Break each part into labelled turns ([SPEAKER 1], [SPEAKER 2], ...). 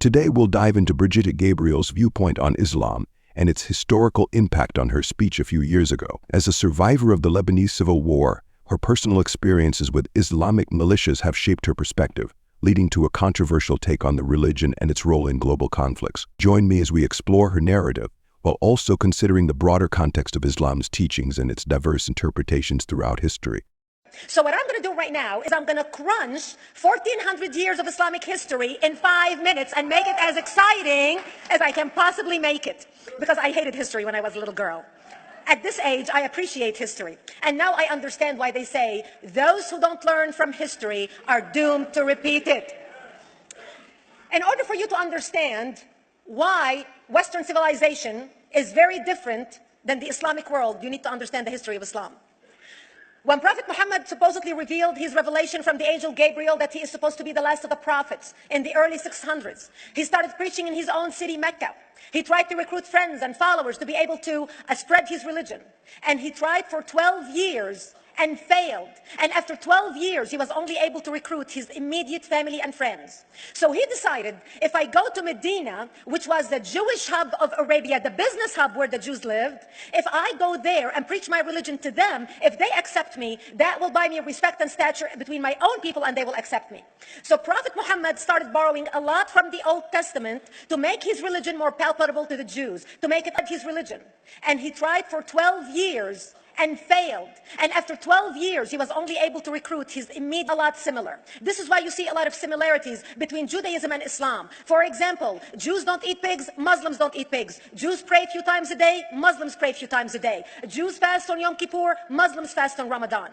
[SPEAKER 1] Today we'll dive into Brigitte Gabriel's viewpoint on Islam and its historical impact on her speech a few years ago. As a survivor of the Lebanese Civil War, her personal experiences with Islamic militias have shaped her perspective, leading to a controversial take on the religion and its role in global conflicts. Join me as we explore her narrative, while also considering the broader context of Islam's teachings and its diverse interpretations throughout history.
[SPEAKER 2] So what I'm going to do right now is I'm going to crunch 1,400 years of Islamic history in 5 minutes and make it as exciting as I can possibly make it. Because I hated history when I was a little girl. At this age, I appreciate history. And now I understand why they say, those who don't learn from history are doomed to repeat it. In order for you to understand why Western civilization is very different than the Islamic world, you need to understand the history of Islam. When Prophet Muhammad supposedly revealed his revelation from the angel Gabriel that he is supposed to be the last of the prophets in the early 600s, he started preaching in his own city, Mecca. He tried to recruit friends and followers to be able to spread his religion. And he tried for 12 years and failed. And after 12 years, he was only able to recruit his immediate family and friends. So he decided, if I go to Medina, which was the Jewish hub of Arabia, the business hub where the Jews lived, if I go there and preach my religion to them, if they accept me, that will buy me respect and stature between my own people, and they will accept me. So Prophet Muhammad started borrowing a lot from the Old Testament to make his religion more palpable to the Jews, to make it his religion. And he tried for 12 years and failed. And after 12 years, he was only able to recruit his immediate, a lot similar. This is why you see a lot of similarities between Judaism and Islam. For example, Jews don't eat pigs, Muslims don't eat pigs. Jews pray a few times a day, Muslims pray a few times a day. Jews fast on Yom Kippur, Muslims fast on Ramadan.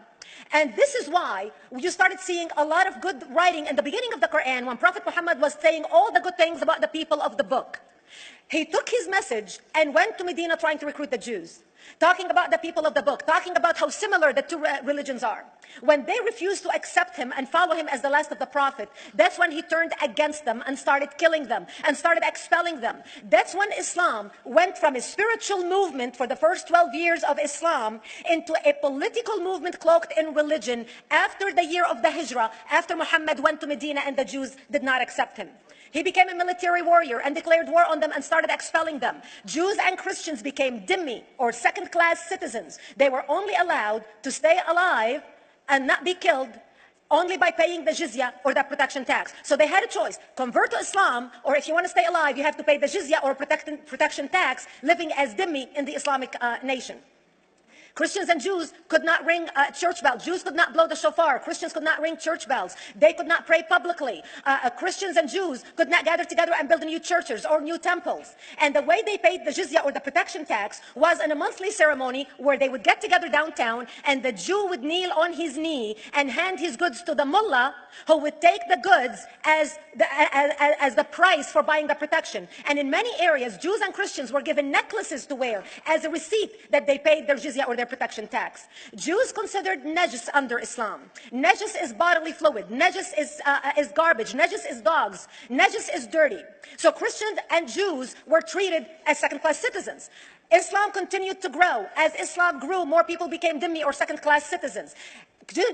[SPEAKER 2] And this is why you started seeing a lot of good writing in the beginning of the Quran when Prophet Muhammad was saying all the good things about the people of the book. He took his message and went to Medina trying to recruit the Jews, talking about the people of the book, talking about how similar the two religions are. When they refused to accept him and follow him as the last of the prophet, that's when he turned against them and started killing them and started expelling them. That's when Islam went from a spiritual movement for the first 12 years of Islam into a political movement cloaked in religion after the year of the Hijrah, after Muhammad went to Medina and the Jews did not accept him. He became a military warrior and declared war on them and started expelling them. Jews and Christians became dhimmi, or second-class citizens. They were only allowed to stay alive and not be killed only by paying the jizya or the protection tax. So they had a choice: convert to Islam, or if you want to stay alive, you have to pay the jizya or protection tax, living as dhimmi in the Islamic nation. Christians and Jews could not ring church bells. Jews could not blow the shofar. Christians could not ring church bells. They could not pray publicly. Christians and Jews could not gather together and build new churches or new temples. And the way they paid the jizya or the protection tax was in a monthly ceremony where they would get together downtown, and the Jew would kneel on his knee and hand his goods to the mullah, who would take the goods as the price for buying the protection. And in many areas, Jews and Christians were given necklaces to wear as a receipt that they paid their jizya or their protection tax. Jews considered najis under Islam. Najis is bodily fluid. Najis is garbage. Najis is dogs. Najis is dirty. So Christians and Jews were treated as second-class citizens. Islam continued to grow. As Islam grew, more people became dhimmi, or second-class citizens.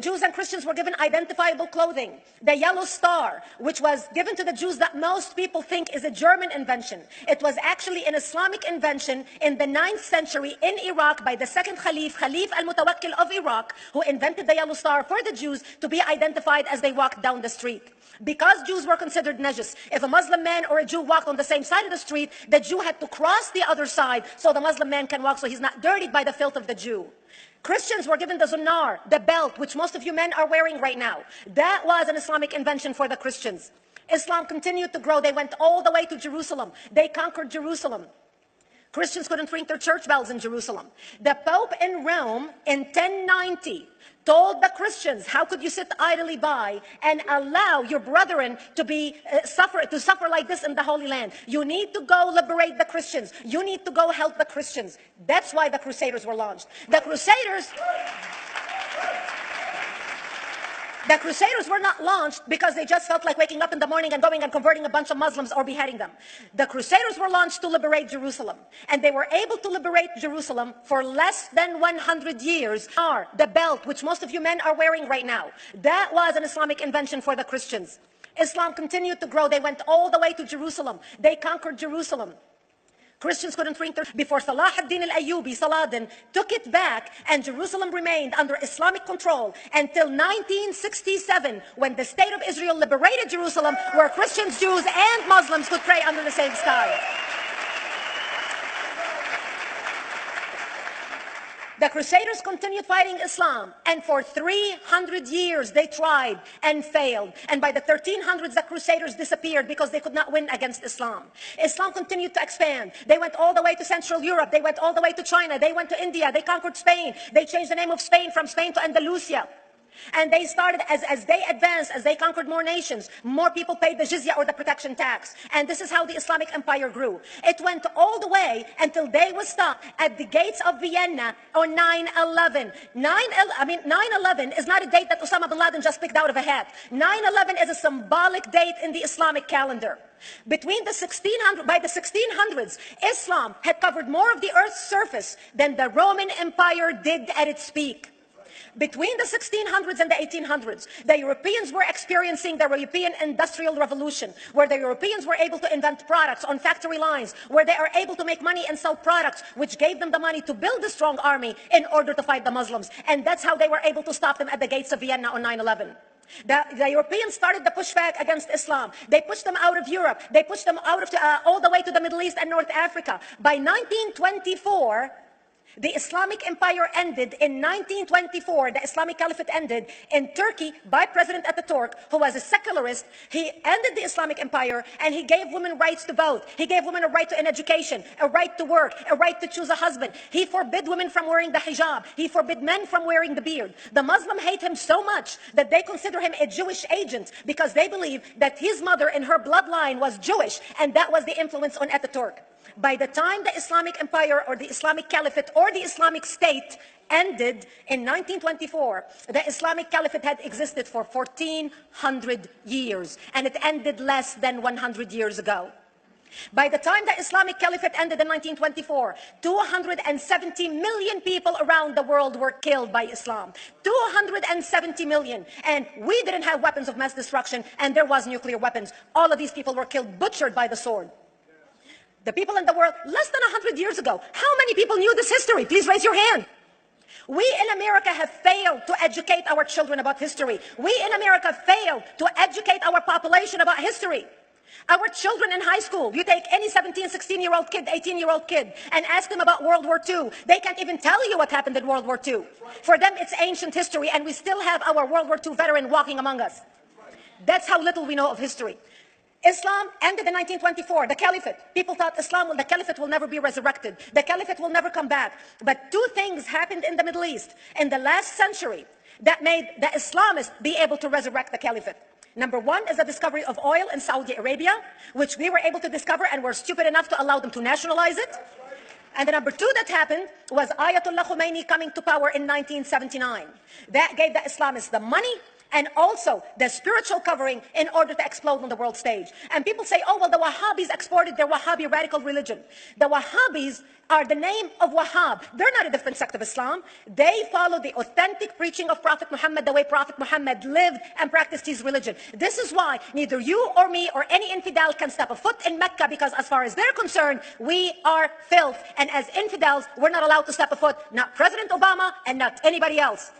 [SPEAKER 2] Jews and Christians were given identifiable clothing. The yellow star, which was given to the Jews, that most people think is a German invention. It was actually an Islamic invention in the 9th century in Iraq by the second Khalif al-Mutawakkil of Iraq, who invented the yellow star for the Jews to be identified as they walked down the street. Because Jews were considered najis, if a Muslim man or a Jew walked on the same side of the street, the Jew had to cross the other side so the Muslim man can walk, so he's not dirtied by the filth of the Jew. Christians were given the zunar, the belt, which most of you men are wearing right now. That was an Islamic invention for the Christians. Islam continued to grow. They went all the way to Jerusalem. They conquered Jerusalem. Christians couldn't ring their church bells in Jerusalem. The Pope in Rome in 1090 told the Christians, how could you sit idly by and allow your brethren to suffer like this in the Holy Land? You need to go liberate the Christians. You need to go help the Christians. That's why the Crusaders were launched. The Crusaders were not launched because they just felt like waking up in the morning and going and converting a bunch of Muslims or beheading them. The Crusaders were launched to liberate Jerusalem. And they were able to liberate Jerusalem for less than 100 years. The belt, which most of you men are wearing right now, that was an Islamic invention for the Christians. Islam continued to grow. They went all the way to Jerusalem. They conquered Jerusalem. Christians couldn't drink there before Salah ad-Din al-Ayyubi, Saladin, took it back, and Jerusalem remained under Islamic control until 1967, when the State of Israel liberated Jerusalem, where Christians, Jews, and Muslims could pray under the same sky. The Crusaders continued fighting Islam, and for 300 years they tried and failed. And by the 1300s, the Crusaders disappeared because they could not win against Islam. Islam continued to expand. They went all the way to Central Europe. They went all the way to China. They went to India. They conquered Spain. They changed the name of Spain from Spain to Andalusia. And they started, as they advanced, as they conquered more nations, more people paid the jizya, or the protection tax. And this is how the Islamic Empire grew. It went all the way until they were stopped at the gates of Vienna on 9/11. 9/11 is not a date that Osama bin Laden just picked out of a hat. 9/11 is a symbolic date in the Islamic calendar. By the 1600s, Islam had covered more of the earth's surface than the Roman Empire did at its peak. Between the 1600s and the 1800s, the Europeans were experiencing the European Industrial Revolution, where the Europeans were able to invent products on factory lines, where they are able to make money and sell products, which gave them the money to build a strong army in order to fight the Muslims. And that's how they were able to stop them at the gates of Vienna on 9/11. The Europeans started the pushback against Islam. They pushed them out of Europe. They pushed them out of all the way to the Middle East and North Africa. By 1924, the Islamic Empire ended. In 1924, the Islamic Caliphate ended in Turkey by President Ataturk, who was a secularist. He ended the Islamic Empire, and he gave women rights to vote. He gave women a right to an education, a right to work, a right to choose a husband. He forbid women from wearing the hijab. He forbid men from wearing the beard. The Muslims hate him so much that they consider him a Jewish agent, because they believe that his mother in her bloodline was Jewish, and that was the influence on Ataturk. By the time the Islamic Empire, or the Islamic Caliphate, or the Islamic State ended in 1924, the Islamic Caliphate had existed for 1400 years, and it ended less than 100 years ago. By the time the Islamic Caliphate ended in 1924, 270 million people around the world were killed by Islam. 270 million. And we didn't have weapons of mass destruction, and there was nuclear weapons. All of these people were killed, butchered by the sword. The people in the world, less than 100 years ago, how many people knew this history? Please raise your hand. We in America have failed to educate our children about history. We in America failed to educate our population about history. Our children in high school, you take any 17, 16-year-old kid, 18-year-old kid, and ask them about World War II. They can't even tell you what happened in World War II. For them, it's ancient history, and we still have our World War II veteran walking among us. That's how little we know of history. Islam ended in 1924, the Caliphate. People thought the Caliphate will never be resurrected. The Caliphate will never come back. But two things happened in the Middle East in the last century that made the Islamists be able to resurrect the Caliphate. Number one is the discovery of oil in Saudi Arabia, which we were able to discover, and were stupid enough to allow them to nationalize it. And the number two that happened was Ayatollah Khomeini coming to power in 1979. That gave the Islamists the money and also the spiritual covering in order to explode on the world stage. And people say, oh, well, the Wahhabis exported their Wahhabi radical religion. The Wahhabis are the name of Wahhab. They're not a different sect of Islam. They follow the authentic preaching of Prophet Muhammad, the way Prophet Muhammad lived and practiced his religion. This is why neither you or me or any infidel can step a foot in Mecca, because as far as they're concerned, we are filth. And as infidels, we're not allowed to step a foot, not President Obama and not anybody else.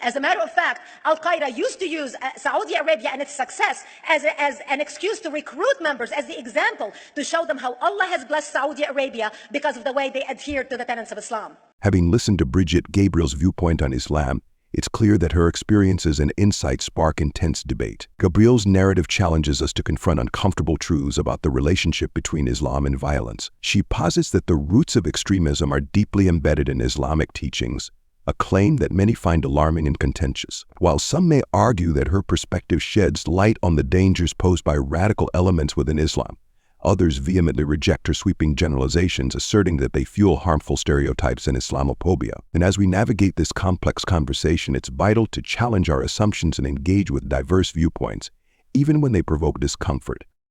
[SPEAKER 2] As a matter of fact, Al-Qaeda used to use Saudi Arabia and its success as an excuse to recruit members, as the example to show them how Allah has blessed Saudi Arabia because of the way they adhere to the tenets of Islam.
[SPEAKER 1] Having listened to Brigitte Gabriel's viewpoint on Islam, it's clear that her experiences and insights spark intense debate. Gabriel's narrative challenges us to confront uncomfortable truths about the relationship between Islam and violence. She posits that the roots of extremism are deeply embedded in Islamic teachings, a claim that many find alarming and contentious. While some may argue that her perspective sheds light on the dangers posed by radical elements within Islam, others vehemently reject her sweeping generalizations, asserting that they fuel harmful stereotypes and Islamophobia. And as we navigate this complex conversation, it's vital to challenge our assumptions and engage with diverse viewpoints, even when they provoke discomfort.